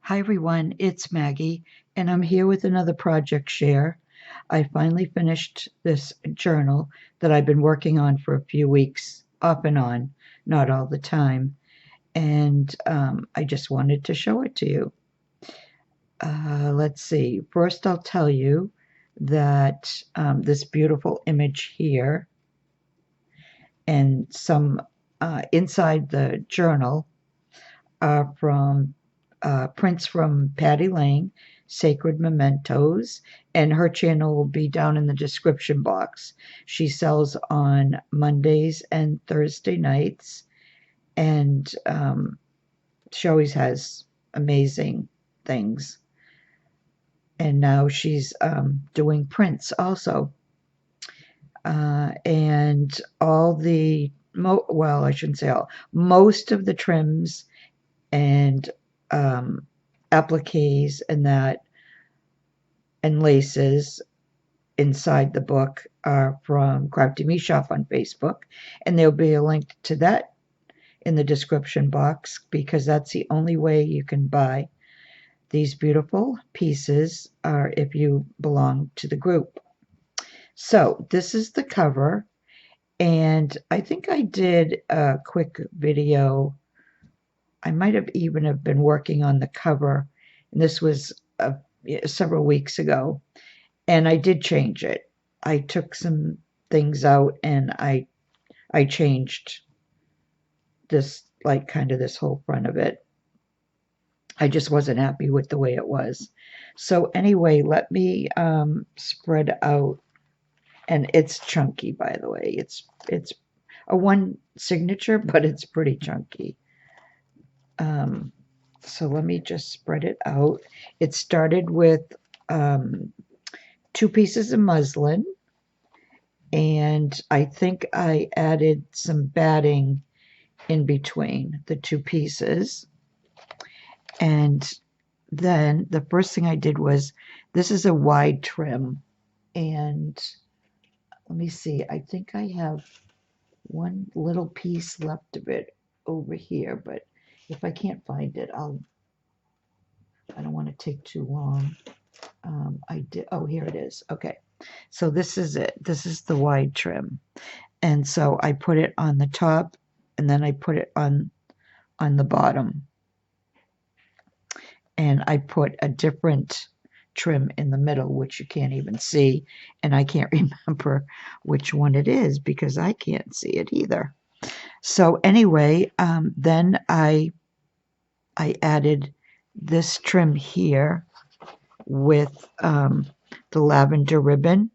Hi everyone, it's Maggie, and I'm here with another project share. I finally finished this journal that I've been working on for a few weeks, off and on, not all the time, and I just wanted to show it to you. Let's see, first I'll tell you that this beautiful image here and some inside the journal are from prints from Patty Lane, Sacred Mementos, and her channel will be down in the description box. She sells on Mondays and Thursday nights, and she always has amazing things. And now she's doing prints also. And all the, well, I shouldn't say all, most of the trims and appliques and that and laces inside the book are from Crafty Me Shop on Facebook, and there'll be a link to that in the description box because that's the only way you can buy these beautiful pieces are if you belong to the group. So this is the cover, and I think I did a quick video. I might have even have been working on the cover, and this was several weeks ago, and I did change it. I took some things out and I changed this, like, kind of this whole front of it. I just wasn't happy with the way it was. So anyway, let me spread out, and it's chunky, by the way. It's a one signature, but it's pretty chunky. So let me just spread it out. It started with 2 pieces of muslin, and I think I added some batting in between the 2 pieces. And then the first thing I did was, this is a wide trim, and let me see, I think I have one little piece left of it over here, but if I can't find it, I don't want to take too long. Oh, here it is. Okay, so this is it. This is the wide trim, and so I put it on the top, and then I put it on the bottom, and I put a different trim in the middle, which you can't even see, and I can't remember which one it is because I can't see it either. So anyway, then I added this trim here with the lavender ribbon,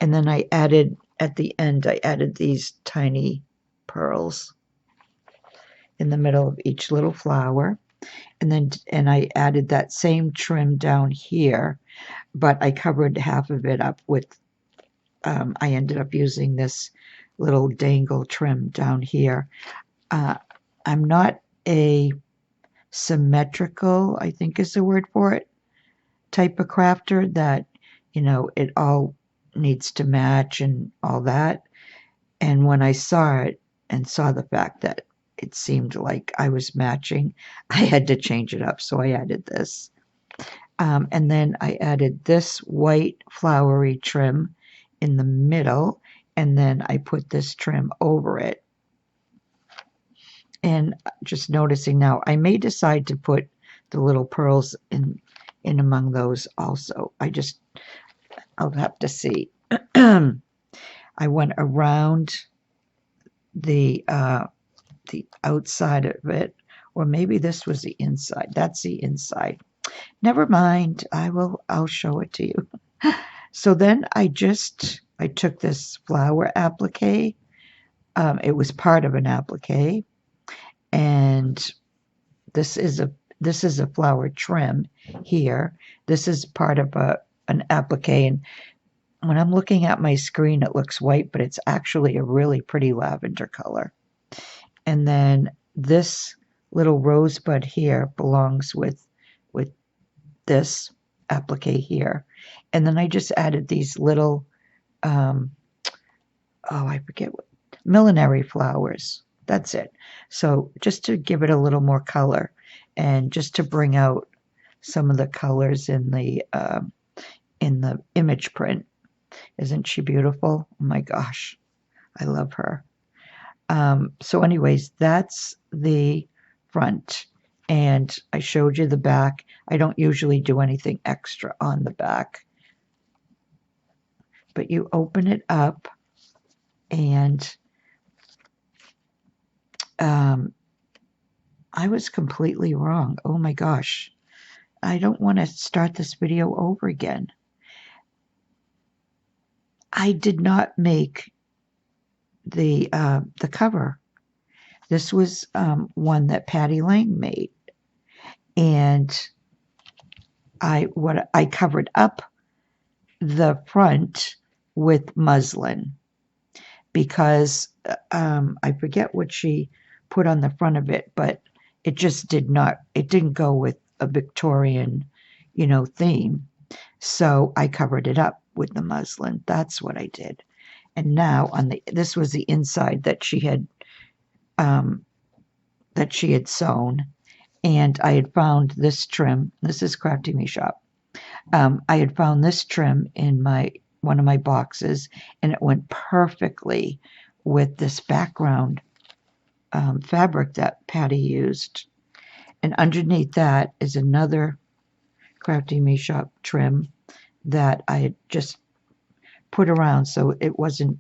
and then I added at the end, I added these tiny pearls in the middle of each little flower, and I added that same trim down here, but I covered half of it up with I ended up using this little dangle trim down here. I'm not a symmetrical, I think is the word for it, type of crafter that, it all needs to match and all that. And when I saw it and saw the fact that it seemed like I was matching, I had to change it up. So I added this. And then I added this white flowery trim in the middle, and then I put this trim over it. And just noticing now, I may decide to put the little pearls in among those also. I'll have to see. I went around the outside of it, or maybe this was the inside. That's the inside. Never mind. I'll show it to you. So then I took this flower applique. It was part of an applique, and this is a flower trim here. This is part of an applique, and when I'm looking at my screen, it looks white, but it's actually a really pretty lavender color. And then this little rosebud here belongs with this applique here. And then I just added these little, I forget what, millinery flowers. That's it. So just to give it a little more color and just to bring out some of the colors in the image print. Isn't she beautiful? Oh my gosh, I love her. So anyways, that's the front. And I showed you the back. I don't usually do anything extra on the back. But you open it up and I was completely wrong. Oh my gosh. I don't want to start this video over again. I did not make the cover. This was one that Patty Lang made. And I covered up the front with muslin because I forget what she put on the front of it, but it just didn't go with a Victorian, theme. So I covered it up with the muslin. That's what I did. And now this was the inside that she had sewn, and I had found this trim. This is Crafty Me Shop. I had found this trim in one of my boxes, and it went perfectly with this background fabric that Patty used. And underneath that is another Crafty Me Shop trim that I had just put around so it wasn't,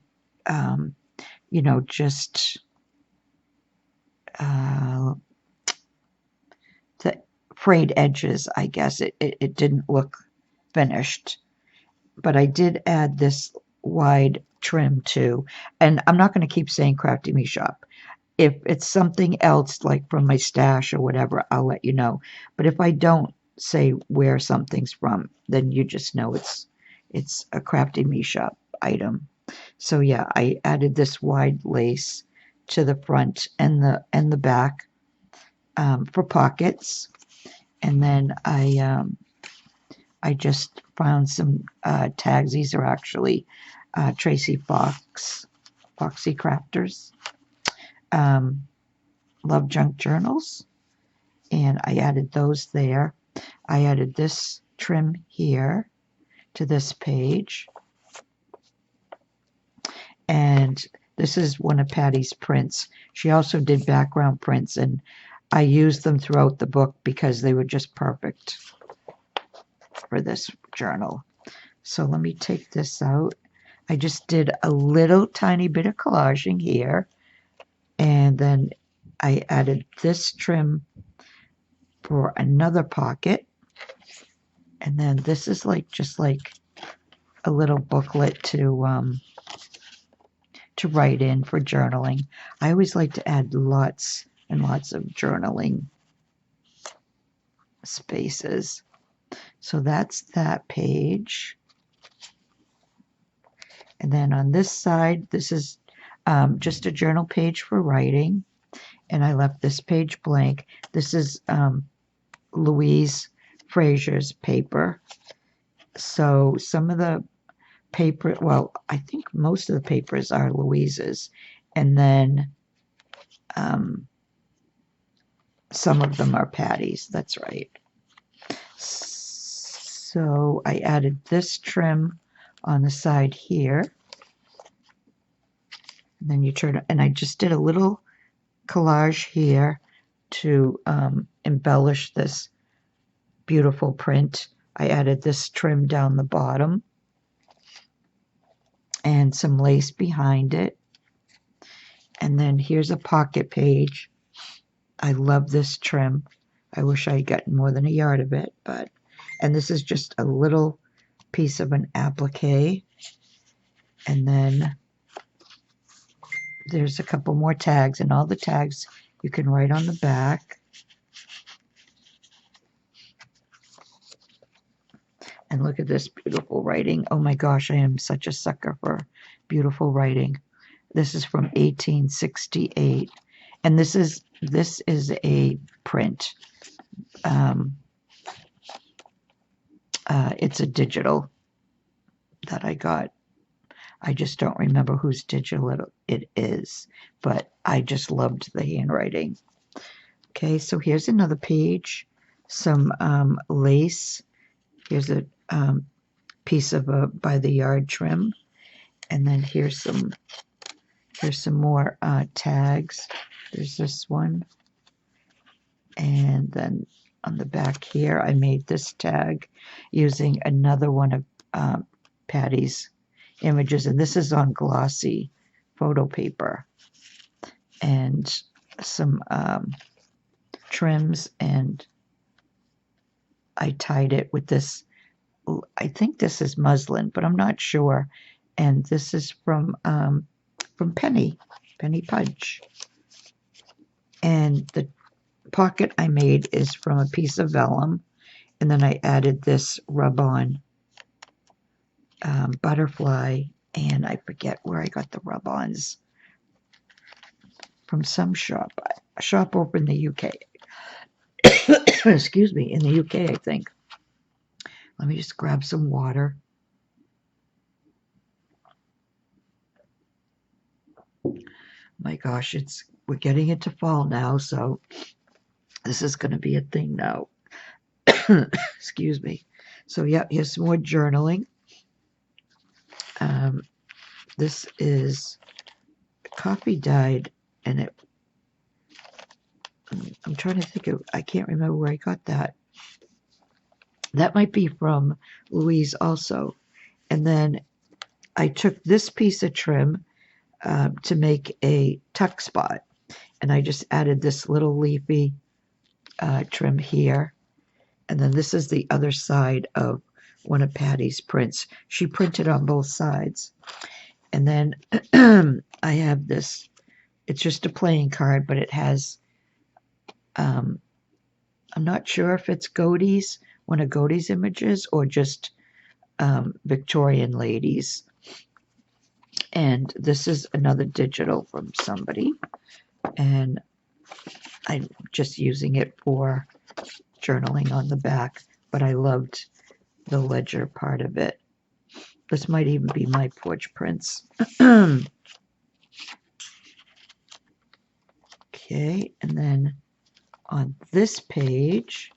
just the frayed edges, I guess. It didn't look finished. But I did add this wide trim too. And I'm not going to keep saying Crafty Me Shop. If it's something else, like from my stash or whatever, I'll let you know. But if I don't say where something's from, then you just know it's a Crafty Me Shop item. So yeah, I added this wide lace to the front and the back for pockets. And then I just found some tags. These are actually Tracy Foxy Crafters Love Junk Journals, and I added those there. I added this trim here to this page, and this is one of Patty's prints. She also did background prints, and I used them throughout the book because they were just perfect for this journal. So let me take this out. I just did a little tiny bit of collaging here, and then I added this trim for another pocket, and then this is just like a little booklet to write in for journaling. I always like to add lots and lots of journaling spaces. So that's that page. And then on this side, this is just a journal page for writing. And I left this page blank. This is Louise Frazier's paper. So some of the paper, well, I think most of the papers are Louise's. And then some of them are Patty's. That's right. So I added this trim on the side here. And then you turn, and I just did a little collage here to embellish this beautiful print. I added this trim down the bottom and some lace behind it. And then here's a pocket page. I love this trim. I wish I had gotten more than a yard of it, and this is just a little piece of an applique. And then there's a couple more tags, and all the tags you can write on the back. And look at this beautiful writing. Oh my gosh, I am such a sucker for beautiful writing. This is from 1868, and this is a print. It's a digital that I got. I just don't remember whose digital it is, but I just loved the handwriting. Okay, so here's another page some lace. Here's a piece of a by the yard trim, and then here's some more tags. There's this one, and then on the back here I made this tag using another one of Patty's images, and this is on glossy photo paper, and some trims, and I tied it with this, I think this is muslin, but I'm not sure, and this is from Penny Pudge, and the pocket I made is from a piece of vellum, and then I added this rub-on butterfly, and I forget where I got the rub-ons, from some shop, a shop over in the UK. Excuse me, in the UK, I think. Let me just grab some water. My gosh, we're getting into fall now, so this is going to be a thing now. Excuse me. So yeah, here's some more journaling. This is coffee dyed, and I'm trying to think of, I can't remember where I got that. That might be from Louise also. And then I took this piece of trim to make a tuck spot, and I just added this little leafy trim here. And then this is the other side of one of Patty's prints. She printed on both sides. And then I have this, it's just a playing card, but it has, I'm not sure if it's Godey's, one of Godey's images, or just Victorian ladies. And this is another digital from somebody, and I'm just using it for journaling on the back, but I loved the ledger part of it. This might even be my porch prints. Okay, and then on this page,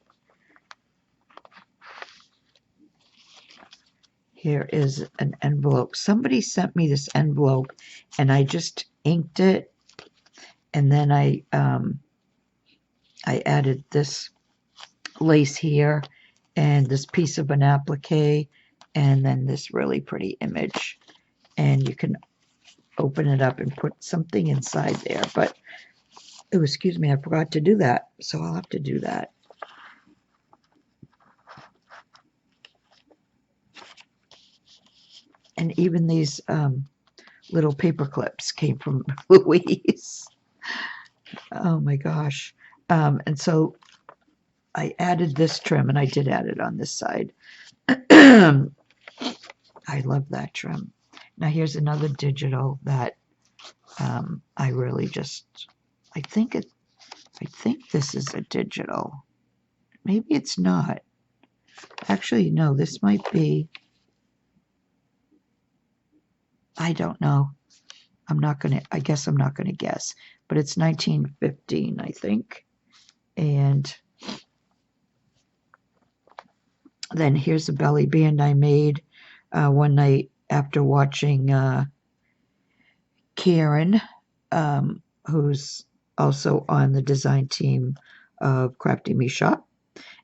here is an envelope. Somebody sent me this envelope, and I just inked it, and then I added this lace here, and this piece of an applique, and then this really pretty image. And you can open it up and put something inside there. But, oh, excuse me, I forgot to do that, so I'll have to do that. And even these little paper clips came from Louise. Oh my gosh. And so I added this trim, and I did add it on this side. I love that trim. Now here's another digital that I really just, I think this is a digital. Maybe it's not. Actually, no, this might be, I don't know. I guess I'm not gonna guess, but it's 1915, I think. And then here's a belly band I made one night after watching Karen, who's also on the design team of Crafty Me Shop.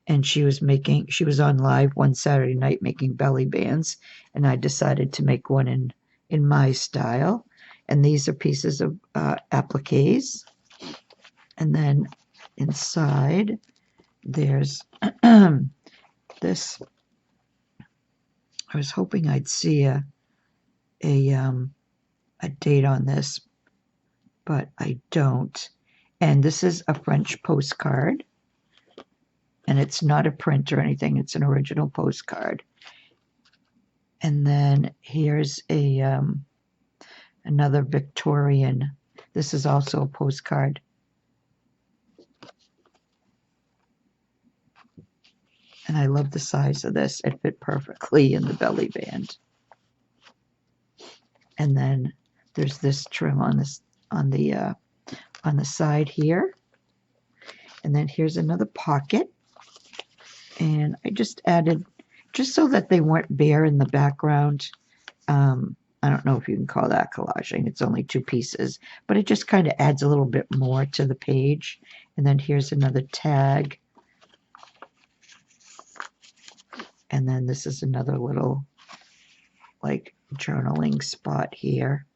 And she was on live one Saturday night making belly bands, and I decided to make one in my style. And these are pieces of appliques. And then inside there's this. I was hoping I'd see a date on this, but I don't. And this is a French postcard, and it's not a print or anything. It's an original postcard. And then here's another Victorian. This is also a postcard. And I love the size of this. It fit perfectly in the belly band. And then there's this trim on the side here. And then here's another pocket. And I just added, just so that they weren't bare in the background. I don't know if you can call that collaging. It's only two pieces, but it just kind of adds a little bit more to the page. And then here's another tag. And then this is another little like journaling spot here.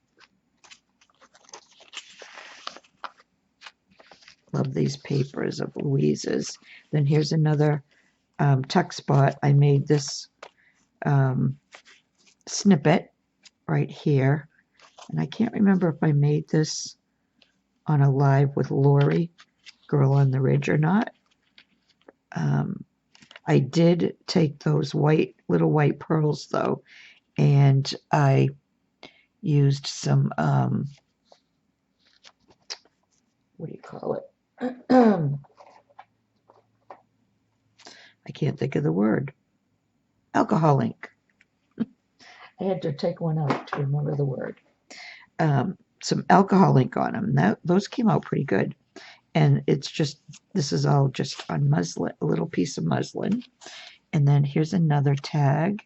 Love these papers of Louise's. Then here's another tuck spot. I made this snippet right here. And I can't remember if I made this on a live with Lori, Girl on the Ridge, or not. I did take those little white pearls though, and I used some, what do you call it? I can't think of the word. Alcohol ink. I had to take one out to remember the word. Some alcohol ink on them. Those came out pretty good. And it's just, this is all just on muslin, a little piece of muslin. And then here's another tag.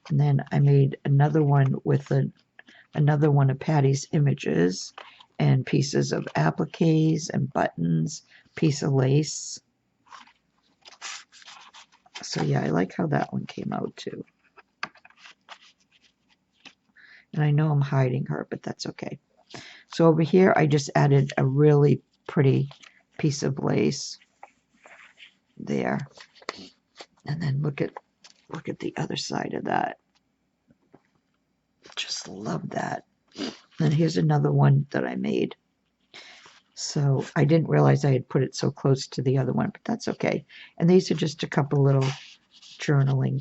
And then I made another one with another one of Patty's images and pieces of appliques and buttons, piece of lace. So yeah, I like how that one came out too. And I know I'm hiding her, but that's okay. So over here, I just added a really pretty piece of lace there. And then look at the other side of that. Just love that. And here's another one that I made. So I didn't realize I had put it so close to the other one, but that's okay. And these are just a couple little journaling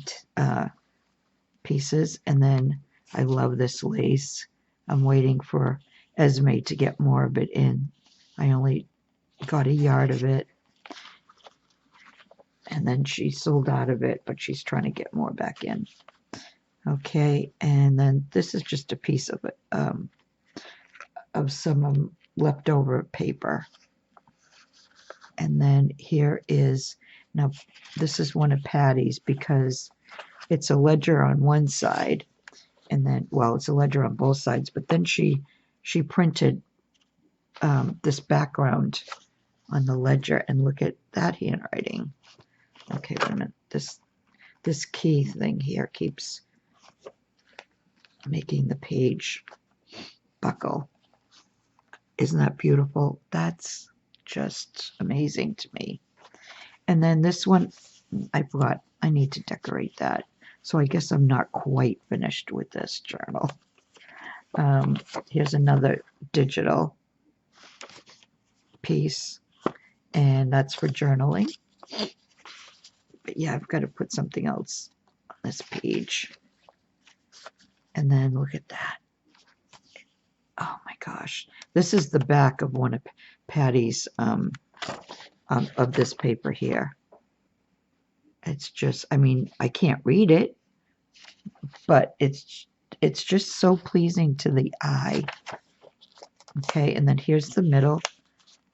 pieces. And then I love this lace. I'm waiting for Esme to get more of it in. I only got a yard of it. And then she sold out of it, but she's trying to get more back in. Okay, and then this is just a piece of it, of some leftover paper. And then here is, now this is one of Patty's because it's a ledger on one side, and then, well, it's a ledger on both sides, but then she printed this background on the ledger, and look at that handwriting. Okay, wait a minute. This key thing here keeps making the page buckle. Isn't that beautiful? That's just amazing to me. And then this one, I forgot, I need to decorate that. So I guess I'm not quite finished with this journal. Here's another digital piece, and that's for journaling. But yeah, I've got to put something else on this page. And then look at that. Oh my gosh. This is the back of one of Patty's, of this paper here. It's just, I mean, I can't read it, but it's just so pleasing to the eye. Okay, and then here's the middle.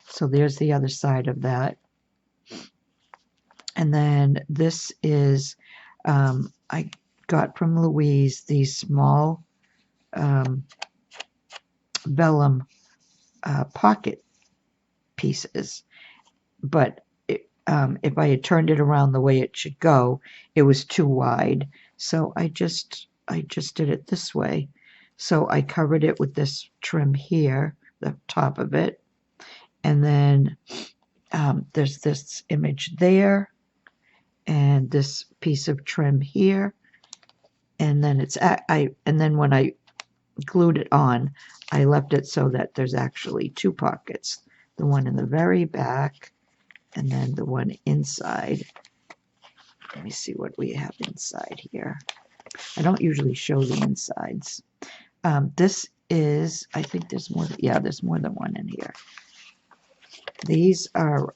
So there's the other side of that. And then this is, I got from Louise these small vellum pocket pieces. But if I had turned it around the way it should go, it was too wide. So I just did it this way. So I covered it with this trim here, the top of it. And then there's this image there, and this piece of trim here, and then and then when I glued it on, I left it so that there's actually two pockets, the one in the very back and then the one inside. Let me see what we have inside here. I don't usually show the insides. This is, I think there's more, yeah, there's more than one in here. These are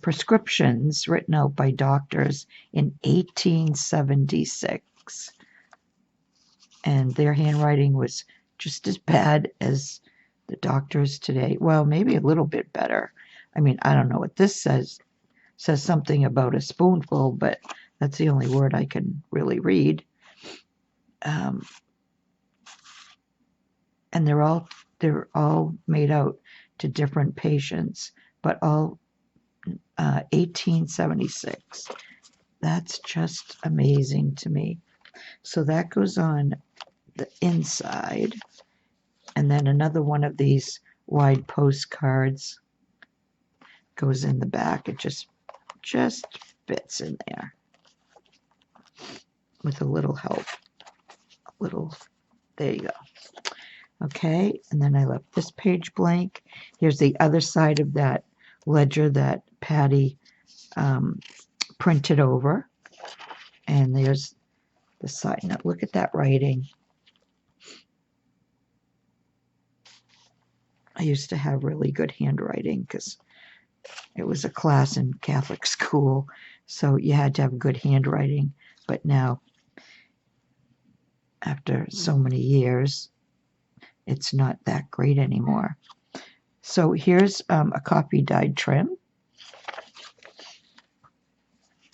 prescriptions written out by doctors in 1876. And their handwriting was just as bad as the doctors today. Well, maybe a little bit better. I mean, I don't know what this says. Says something about a spoonful, but that's the only word I can really read. And they're all made out to different patients, but all 1876. That's just amazing to me. So that goes on the inside, and then another one of these wide postcards goes in the back. It just fits in there with a little help. There you go. Okay, and then I left this page blank. Here's the other side of that ledger that Patty printed over. And there's the side. Now look at that writing. I used to have really good handwriting because it was a class in Catholic school, so you had to have good handwriting. But now, after so many years, it's not that great anymore. So here's a coffee dyed trim.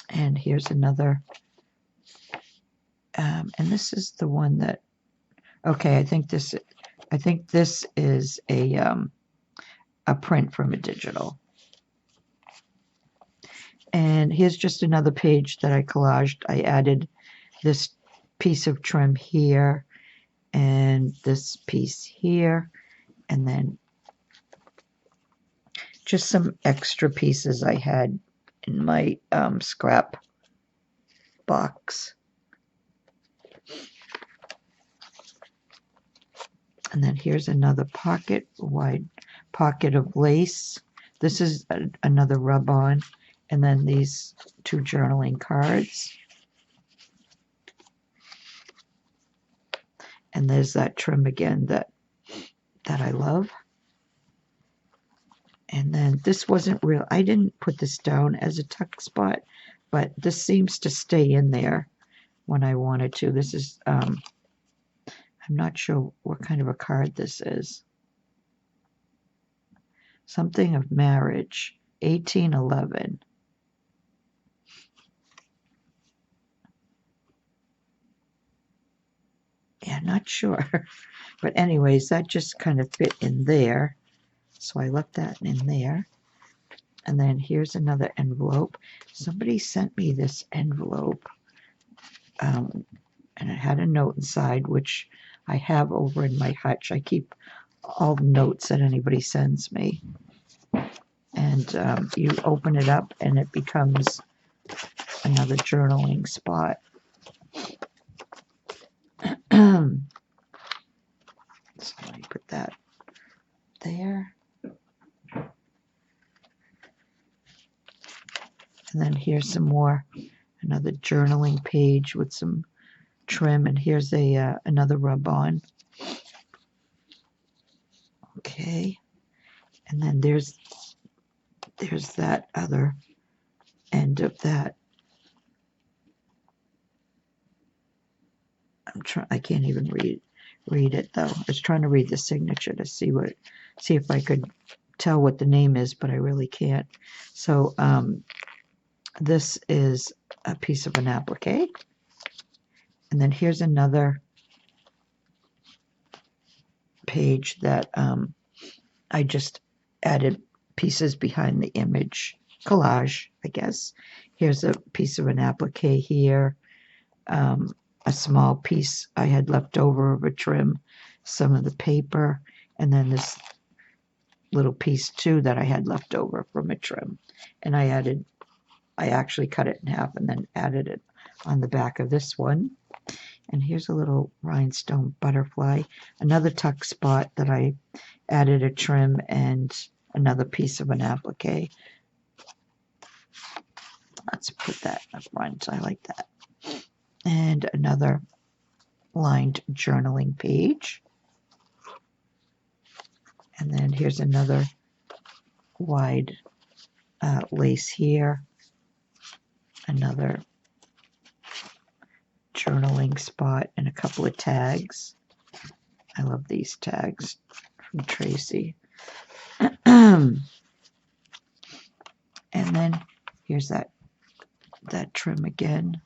And here's another. And this is the one that, okay, I think this is a print from a digital. And here's just another page that I collaged. I added this piece of trim here and this piece here, and then just some extra pieces I had in my scrap box. And then here's another pocket, wide pocket of lace. This is another rub-on. And then these two journaling cards. And there's that trim again that I love. And then this wasn't real. I didn't put this down as a tuck spot, but this seems to stay in there when I wanted to. This is, I'm not sure what kind of a card this is. Something of marriage, 1811. Yeah, not sure. But anyways, that just kind of fit in there. So I left that in there. And then here's another envelope. Somebody sent me this envelope. And it had a note inside, which I have over in my hutch. I keep all the notes that anybody sends me. And you open it up and it becomes another journaling spot. So let me put that there. And then here's some more, another journaling page with some trim, and here's another rub-on. Okay, and then there's that other end of that. I can't even read it though. I was trying to read the signature to see if I could tell what the name is, but I really can't. So this is a piece of an applique. And then here's another page that I just added pieces behind the image, collage, I guess. Here's a piece of an applique here, a small piece I had left over of a trim, some of the paper, and then this little piece too that I had left over from a trim. And I actually cut it in half and then added it on the back of this one. And here's a little rhinestone butterfly, another tuck spot that I added a trim and another piece of an applique. Let's put that in the front. I like that. And another lined journaling page. And then here's another wide lace here. Another journaling spot and a couple of tags. I love these tags from Tracy. there's that trim again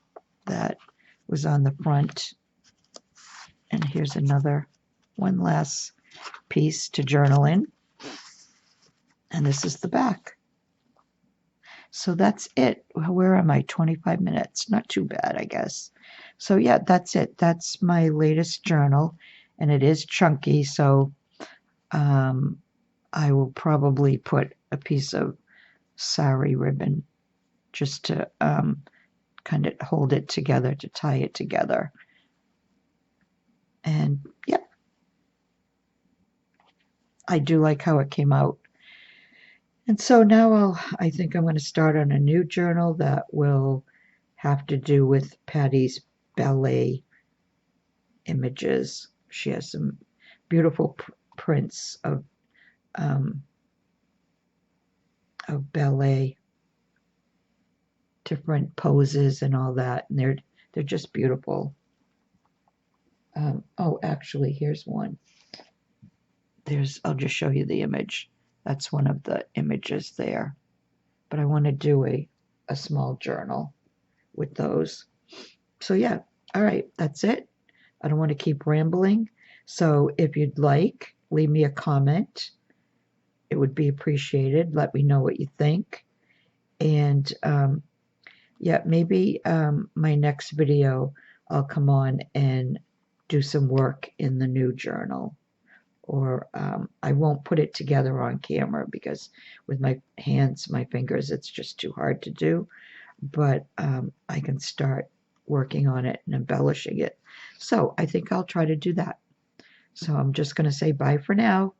that was on the front. And here's another one last piece to journal in. And this is the back. So that's it. Where am I? 25 minutes. Not too bad, I guess. So yeah, that's it. That's my latest journal. And it is chunky, so I will probably put a piece of sari ribbon just to kind of hold it together, to tie it together. And yeah, I do like how it came out. And so now I think I'm going to start on a new journal that will have to do with Patty's ballet images. She has some beautiful prints of ballet, different poses and all that, and they're just beautiful. Oh, actually, here's one. I'll just show you the image. That's one of the images there. But I want to do a small journal with those. So yeah, all right, that's it. I don't want to keep rambling. So if you'd like, leave me a comment. It would be appreciated. Let me know what you think. And yeah, maybe my next video, I'll come on and do some work in the new journal. Or I won't put it together on camera because with my hands, my fingers, it's just too hard to do. But I can start working on it and embellishing it. So I think I'll try to do that. So I'm just going to say bye for now.